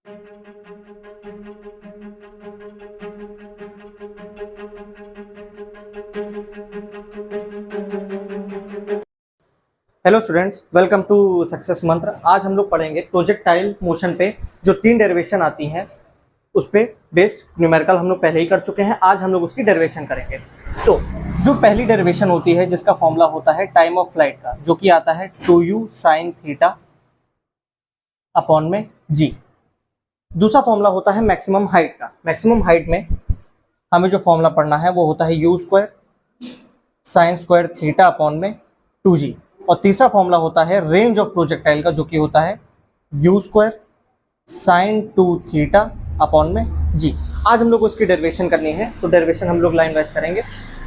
Hello students, welcome to Success Mantra. आज हम लोग पढ़ेंगे प्रोजेक्टाइल मोशन पे जो 3 डेरिवेशन आती हैं उस पे बेस्ड न्यूमेरिकल हम लोग पहले ही कर चुके हैं। आज हम लोग उसकी डेरिवेशन करेंगे। तो जो पहली डेरिवेशन होती है जिसका फॉर्मूला होता है टाइम ऑफ फ्लाइट का, जो कि आता है 2u sin थीटा अपॉन में g। दूसरा फॉर्मूला होता है मैक्सिमम हाइट का। मैक्सिमम हाइट में हमें जो फॉर्मूला पढ़ना है वो होता है u square sine square theta upon में 2g। और तीसरा फॉर्मूला होता है रेंज ऑफ प्रोजेक्टाइल का, जो कि होता है u square sine 2 theta upon में g। आज हम लोग को इसकी डेरिवेशन करनी है, तो डेरिवेशन हम लोग लाइन वाइज करेंगे।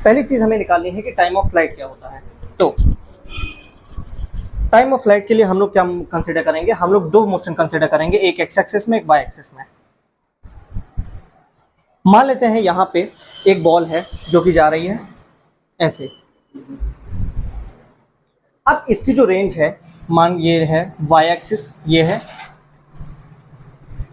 पहली चीज हमें निकालनी है कि टाइम ऑफ फ्लाइट क्या होता है। तो टाइम ऑफ फ्लाइट के लिए हम लोग क्या कंसीडर करेंगे, हम लोग 2 मोशन कंसीडर करेंगे, एक एक्स एक्सिस में, एक वाई एक्सिस में। मान लेते हैं यहाँ पे एक बॉल है जो कि जा रही है ऐसे। अब इसकी जो रेंज है, मान ये है वाई एक्सिस, ये है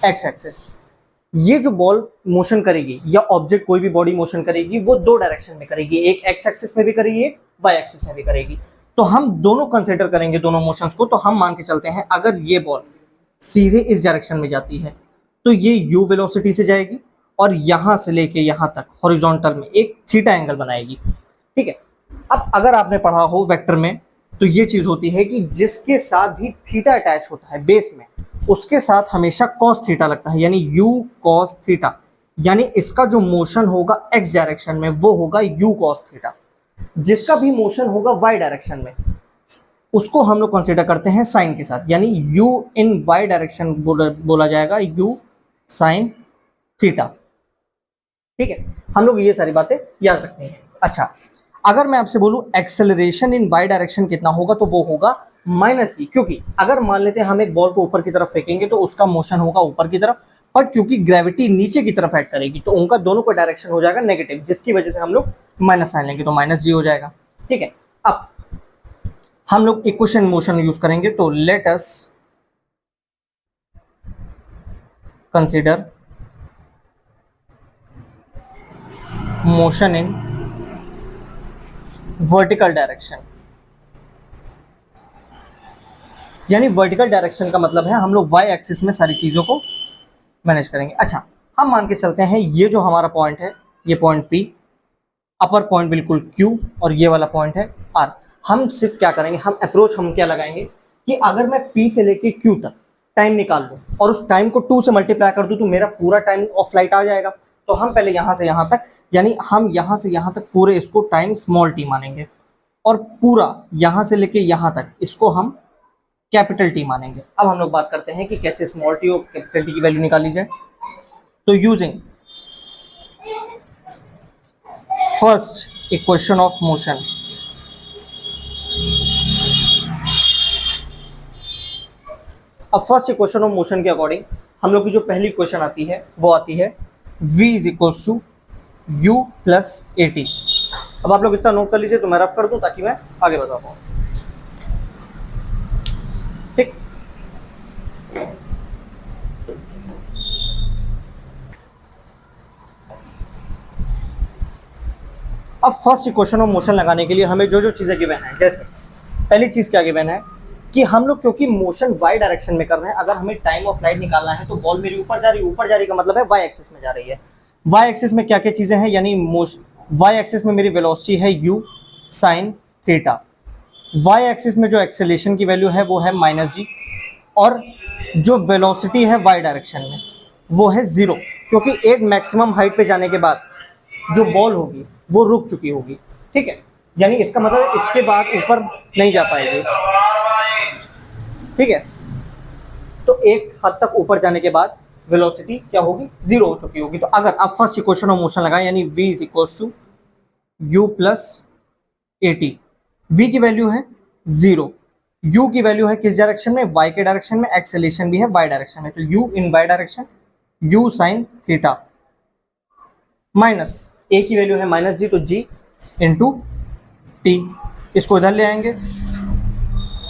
एक्स एक्सिस। ये जो बॉल मोशन करेगी या ऑब्जेक्ट कोई भी बॉडी मोशन करेगी वो 2 डायरेक्शन में करेगी, एक एक्स एक्सिस में भी करेगी, एक वाई एक्सिस में भी करेगी। तो हम दोनों कंसीडर करेंगे दोनों मोशंस को। तो हम मान के चलते हैं अगर ये बॉल सीधे इस डायरेक्शन में जाती है तो ये u वेलोसिटी से जाएगी और यहां से लेके यहां तक हॉरिजॉन्टल में एक थीटा एंगल बनाएगी। ठीक है। अब अगर आपने पढ़ा हो वेक्टर में तो ये चीज होती है कि जिसके साथ भी थीटा अटैच होता है बेस में, उसके साथ हमेशा cos थीटा लगता है, यानी u cos थीटा। यानी इसका जो मोशन होगा x डायरेक्शन में वो होगा u cos थीटा। जिसका भी मोशन होगा y डायरेक्शन में उसको हम लोग कंसीडर करते हैं साइन के साथ, यानी u इन y डायरेक्शन बोला जाएगा u साइन थीटा। ठीक है, हम लोग ये सारी बातें याद रखनी है। अच्छा, अगर मैं आपसे बोलूं एक्सेलरेशन इन वाई डायरेक्शन कितना होगा, तो वो होगा -g। क्योंकि अगर मान लेते हैं हम एक बॉल को ऊपर की तरफ फेंकेंगे तो उसका मोशन होगा ऊपर की तरफ, बट क्योंकि ग्रेविटी नीचे की तरफ एक्ट करेगी तो उनका दोनों का डायरेक्शन हो जाएगा नेगेटिव, जिसकी वजह से हम लोग माइनस साइन लेंगे तो -g हो जाएगा। ठीक है, अब हम लोग इक्वेशन मोशन यूज करेंगे। तो late us consider motion in vertical direction. यानी वर्टिकल डायरेक्शन का मतलब है हम लोग वाई एक्सिस में सारी चीजों को मैनेज करेंगे। अच्छा, हम मान के चलते हैं ये जो हमारा पॉइंट है, ये पॉइंट P, अपर पॉइंट बिल्कुल Q, और ये वाला पॉइंट है R। हम सिर्फ क्या करेंगे, हम अप्रोच हम क्या लगाएंगे कि अगर मैं P से लेके Q तक टाइम निकाल लूँ और उस टाइम को 2 से मल्टीप्लाई कर दूँ तो मेरा पूरा टाइम ऑफ फ्लाइट आ जाएगा। तो हम पहले यहाँ से यहाँ तक, यानी हम यहाँ से यहाँ तक पूरे इसको टाइम स्मॉल t मानेंगे, और पूरा यहाँ से लेके यहाँ तक इसको हम कैपिटल टी मानेंगे। अब हम लोग बात करते हैं कि कैसे स्मॉल टी और कैपिटल टी की वैल्यू निकाली जाए। तो using first equation of motion, अब फर्स्ट इक्वेशन ऑफ मोशन के अकॉर्डिंग हम लोग की जो पहली इक्वेशन आती है वो आती है v is equals to u plus A T. अब आप लोग इतना नोट कर लीजिए, तो मैं रफ कर दूं ताकि मैं आगे बता पाऊँ। ठीक, अब फर्स्ट इक्वेशन ऑफ मोशन लगाने के लिए हमें जो जो चीजें गिवन है, जैसे पहली चीज क्या गिवन है कि हम लोग क्योंकि मोशन वाई डायरेक्शन में कर रहे हैं, अगर हमें टाइम ऑफ फ्लाइट निकालना है तो बॉल मेरी ऊपर जा रही है। ऊपर जा रही का मतलब है वाई एक्सिस में जा रही है। वाई एक्सिस में क्या क्या चीजें हैं, यानी वाई एक्सिस में मेरी वेलोसिटी है u sine theta. Y axis में जो एक्सेलेरेशन की वैल्यू है वो है -g, और जो वेलोसिटी है वाई डायरेक्शन में वो है 0, क्योंकि एक मैक्सिमम हाइट पे जाने के बाद जो बॉल होगी वो रुक चुकी होगी। ठीक है, यानी इसका मतलब इसके बाद ऊपर नहीं जा पाएगी। ठीक है, तो एक हद तक ऊपर जाने के बाद वेलोसिटी क्या होगी, 0 हो चुकी होगी। तो अगर आप फर्स्ट इक्वेशन ऑफ मोशन लगाएं, यानी v is equals to u plus A T. v की वैल्यू है 0, u की वैल्यू है किस डायरेक्शन में, y के डायरेक्शन में, एक्सेलेरेशन भी है y डायरेक्शन में, तो u in y direction u sine theta, minus a की वैल्यू है -g, तो g इंटू टी। इसको इधर ले आएंगे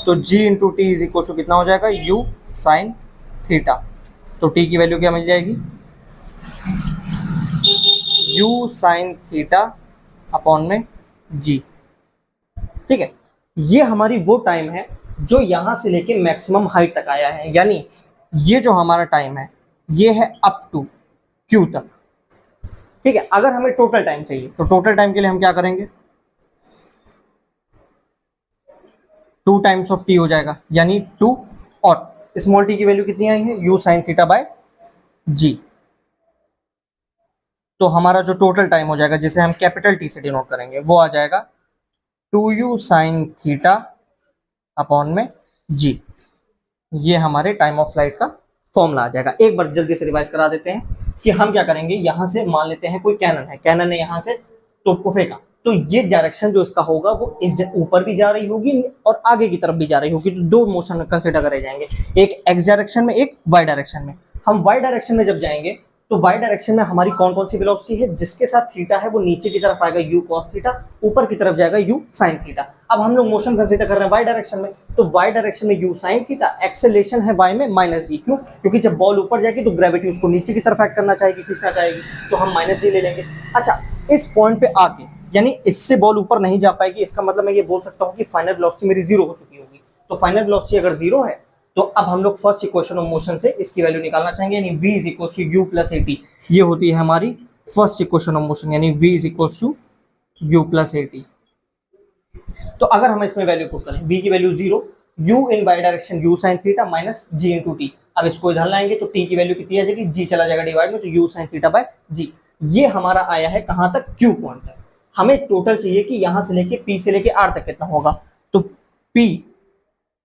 तो g into T is equal to कितना हो जाएगा, u साइन थीटा। तो टी की वैल्यू क्या मिल जाएगी, यू साइन थीटा अपॉन में जी। ठीक है, ये हमारी वो टाइम है जो यहां से लेके मैक्सिमम हाइट तक आया है, यानी ये जो हमारा टाइम है ये है अप टू क्यू तक। ठीक है, अगर हमें टोटल टाइम चाहिए तो टोटल टाइम के लिए हम क्या करेंगे, 2 टाइम्स ऑफ टी हो जाएगा, यानी 2 और स्मॉल टी की वैल्यू कितनी आई है, you sine theta by g. तो हमारा जो टोटल टाइम हो जाएगा जिसे हम कैपिटल टी से डिनोट करेंगे वो आ जाएगा 2u साइन थीटा अपॉन में जी। ये हमारे टाइम ऑफ फ्लाइट का फॉर्मूला आ जाएगा। एक बार जल्दी से रिवाइज करा देते हैं कि हम क्या करेंगे, यहां से मान लेते हैं कोई कैनन है, कैनन ने यहां से तोप को फेंका, तो ये डायरेक्शन जो इसका होगा वो इस ऊपर भी जा रही होगी और आगे की तरफ भी जा रही होगी। तो दो मोशन कंसिडर करे जाएंगे, एक एक्स डायरेक्शन में, एक वाई डायरेक्शन में। हम वाई डायरेक्शन में जब जाएंगे तो वाई डायरेक्शन में हमारी कौन कौन सी वेलोसिटी है, जिसके साथ थीटा है वो नीचे की तरफ आएगा यू कॉस थीटा, ऊपर की तरफ जाएगा यू साइन थीटा। अब हम लोग मोशन कंसीडर कर रहे हैं वाई डायरेक्शन में, तो वाई डायरेक्शन में यू साइन थीटा, एक्सेलरेशन है वाई में माइनस जी। क्यों? क्योंकि जब बॉल ऊपर जाएगी तो ग्रेविटी उसको नीचे की तरफ एक्ट करना चाहेगी, खींचना चाहेगी, तो हम माइनस जी ले लेंगे। अच्छा, इस पॉइंट पे आके यानी इससे बॉल ऊपर नहीं जा पाएगी, इसका मतलब मैं ये बोल सकता हूँ कि फाइनल वेलोसिटी मेरी जीरो हो चुकी होगी। तो फाइनल वेलोसिटी अगर जीरो है तो अब हम लोग फर्स्ट इक्वेशन ऑफ मोशन से इसकी वैल्यू निकालना चाहेंगे, यानी v is equal to u plus a t. ये होती है हमारी फर्स्ट इक्वेशन ऑफ मोशन, यानी v is equal to u plus a t. तो अगर हम इसमें वैल्यू पुट करें, v की value zero, u in Y direction u sine theta minus g into t. अब इसको इधर लाएंगे तो t की वैल्यू कितनी आ जाएगी, g चला जाएगा डिवाइड में, तो u sine theta bye g। ये हमारा आया है कहां तक, q पॉइंट तक। हमें टोटल चाहिए कि यहां से लेके p से लेके r तक कितना होगा, तो p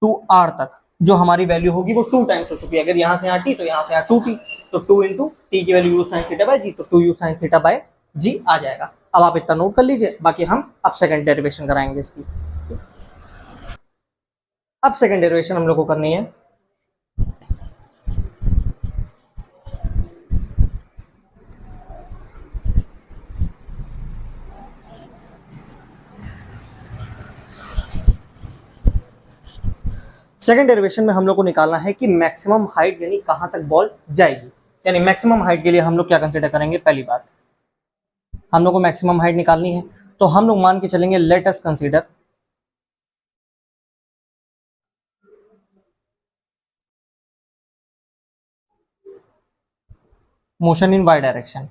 टू r तक जो हमारी वैल्यू होगी वो 2 टाइम्स हो चुकी है। अगर यहां से यहाँ टी तो यहां से यहाँ 2t, तो 2 इंटू टी की value u sine theta by g, तो 2u sine theta by g आ जाएगा। अब आप इतना नोट कर लीजिए, बाकी हम अब सेकंड डेरिवेशन कराएंगे इसकी। अब सेकंड डेरिवेशन हम लोग को करनी है। सेकंड डेरिवेशन में हम लोग को निकालना है कि मैक्सिमम हाइट यानी कहां तक बॉल जाएगी। यानी मैक्सिमम हाइट के लिए हम लोग क्या कंसीडर करेंगे, पहली बात हम लोग को मैक्सिमम हाइट निकालनी है, तो हम लोग मान के चलेंगे, let us consider motion in Y direction.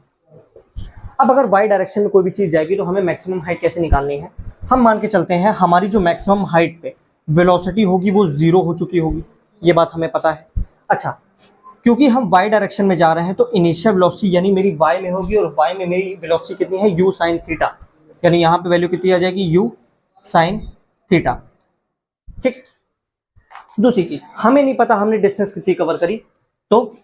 अब अगर वाई डायरेक्शन में कोई भी चीज जाएगी तो हमें मैक्सिमम हाइट कैसे निकालनी है। हम मान के चलते हैं हमारी जो मैक्सिमम हाइट पे वेलोसिटी होगी वो जीरो हो चुकी होगी, ये बात हमें पता है। अच्छा, क्योंकि हम वाई डायरेक्शन में जा रहे हैं तो इनिशियल वेलोसिटी यानी मेरी वाई में होगी, और वाई में मेरी वेलोसिटी कितनी है, यू साइन थीटा, यानी यहाँ पे वैल्यू कितनी आ जाएगी, यू साइन थीटा। ठीक, दूसरी चीज हमें नहीं पता हमने डिस्टेंस कितनी कवर करी, तो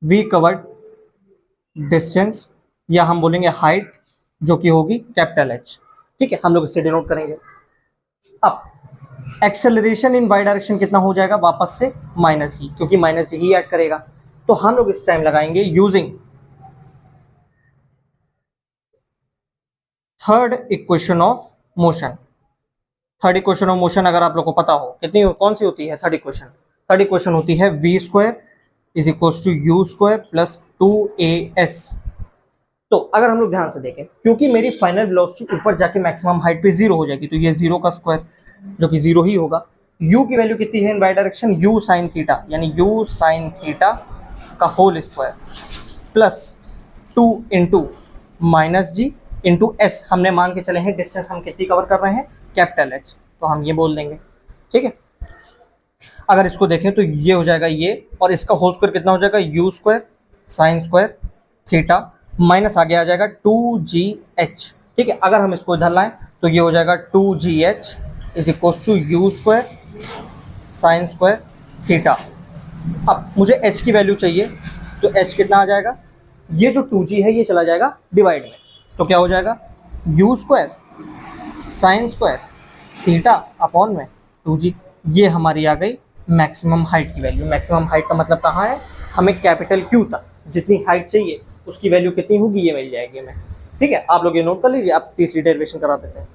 वी कवर्ड डिस्टेंस, या हम बोलेंगे हाइट, जो कि होगी कैपिटल एच। ठीक है, हम लोग इससे डिनोट करेंगे। अब एक्सेलरेशन इन वाई डायरेक्शन कितना हो जाएगा, वापस से माइनस ही, क्योंकि माइनस ही ऐड करेगा। तो हम लोग इस टाइम लगाएंगे using third equation of motion. Third equation of motion अगर आप लोग को पता हो कितनी, कौन सी होती है थर्ड इक्वेशन, थर्ड इक्वेशन होती है V square is equal to U square plus 2as। तो अगर हम लोग ध्यान से देखें, क्योंकि मेरी फाइनल वेलोसिटी ऊपर जाके मैक्सिमम हाइट पे जीरो हो जाएगी, तो ये जीरो का स्क्वायर जो कि जीरो ही होगा। u की वैल्यू कितनी है in Y direction, u sine theta, यानी u साइन थीटा का whole square plus 2 into minus g into s. हमने मान के चले हैं डिस्टेंस हम कितनी कवर कर रहे हैं, कैपिटल एच, तो हम ये बोल देंगे। ठीक है, अगर इसको देखें तो ये हो जाएगा ये, और इसका होल स्क्वायर कितना हो जाएगा, you square sine square theta minus आगे आ जाएगा 2gh। ठीक है, अगर हम इसको इधर लाएं तो ये हो जाएगा 2gh is equal to U square sine square theta. अब मुझे h की वैल्यू चाहिए, तो h कितना आ जाएगा, ये जो 2g है ये चला जाएगा डिवाइड में, तो क्या हो जाएगा, you square sine square theta upon में 2g। ये हमारी आ गई मैक्सिमम हाइट की वैल्यू। मैक्सिमम हाइट का मतलब कहाँ है, हमें कैपिटल Q तक जितनी हाइट चाहिए उसकी वैल्यू कितनी होगी, ये मिल जाएगी हमें। ठीक है, आप लोग ये नोट कर लीजिए। अब तीसरी डेरिवेशन करा देते हैं।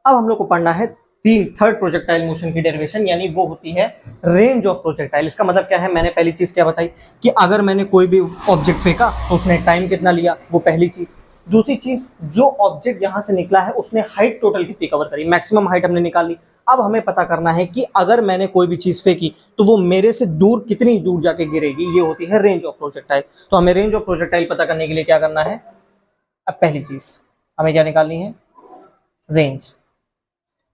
अब हम लोग को पढ़ना है थर्ड प्रोजेक्टाइल मोशन की डेरिवेशन, यानी वो होती है रेंज ऑफ प्रोजेक्टाइल। इसका मतलब क्या है, मैंने पहली चीज क्या बताई कि अगर मैंने कोई भी ऑब्जेक्ट फेंका तो उसने टाइम कितना लिया, वो पहली चीज। दूसरी चीज, जो ऑब्जेक्ट यहां से निकला है उसने हाइट टोटल कितनी कवर करी, मैक्सिमम हाइट हमने निकाल ली। अब हमें पता करना है कि अगर मैंने कोई भी चीज फेंकी तो वो मेरे से दूर कितनी दूर जाके गिरेगी, ये होती है रेंज ऑफ प्रोजेक्टाइल। तो हमें रेंज ऑफ प्रोजेक्टाइल पता करने के लिए क्या करना है, अब पहली चीज हमें क्या निकालनी है, रेंज।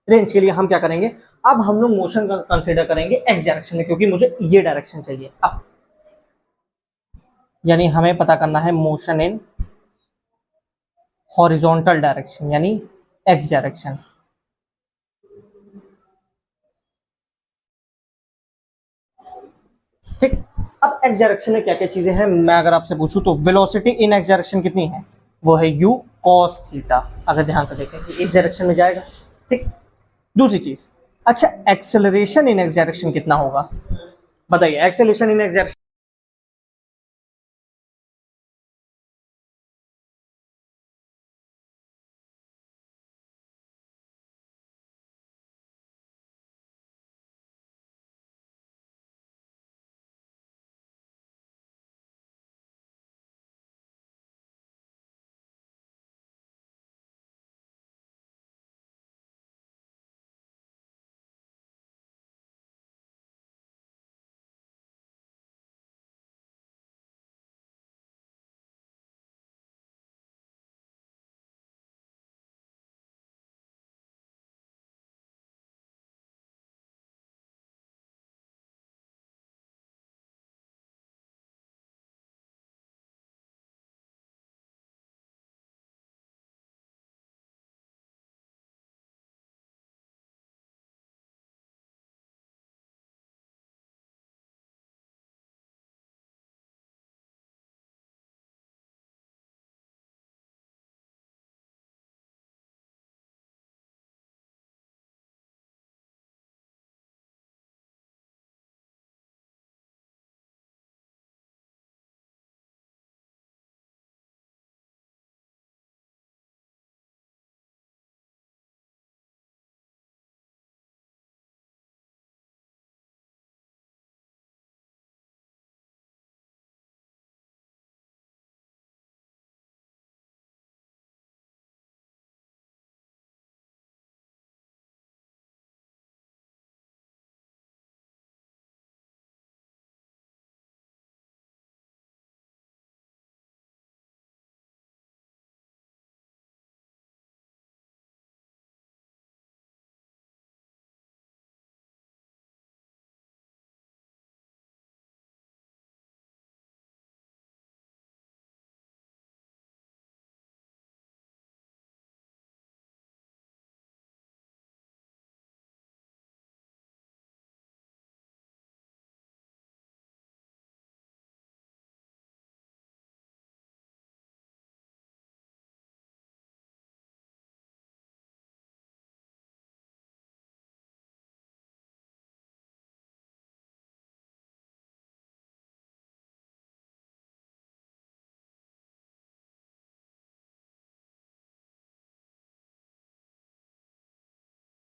रेंज के लिए हम क्या करेंगे, अब हम लोग मोशन का कंसीडर करेंगे एक्स डायरेक्शन में, क्योंकि मुझे ये डायरेक्शन चाहिए। अब यानी हमें पता करना है मोशन इन हॉरिजॉन्टल डायरेक्शन, यानी एक्स डायरेक्शन। ठीक, अब एक्स डायरेक्शन में क्या क्या चीजें हैं, मैं अगर आपसे पूछूं तो वेलोसिटी इन एक्स डायरेक्शन कितनी है, वो है u cos थीटा। अगर ध्यान से देखें कि इस डायरेक्शन में जाएगा। ठीक, दूसरी चीज, अच्छा एक्सेलरेशन इन एक्स डायरेक्शन कितना होगा, बताइए एक्सेलरेशन इन एक्स डायरेक्शन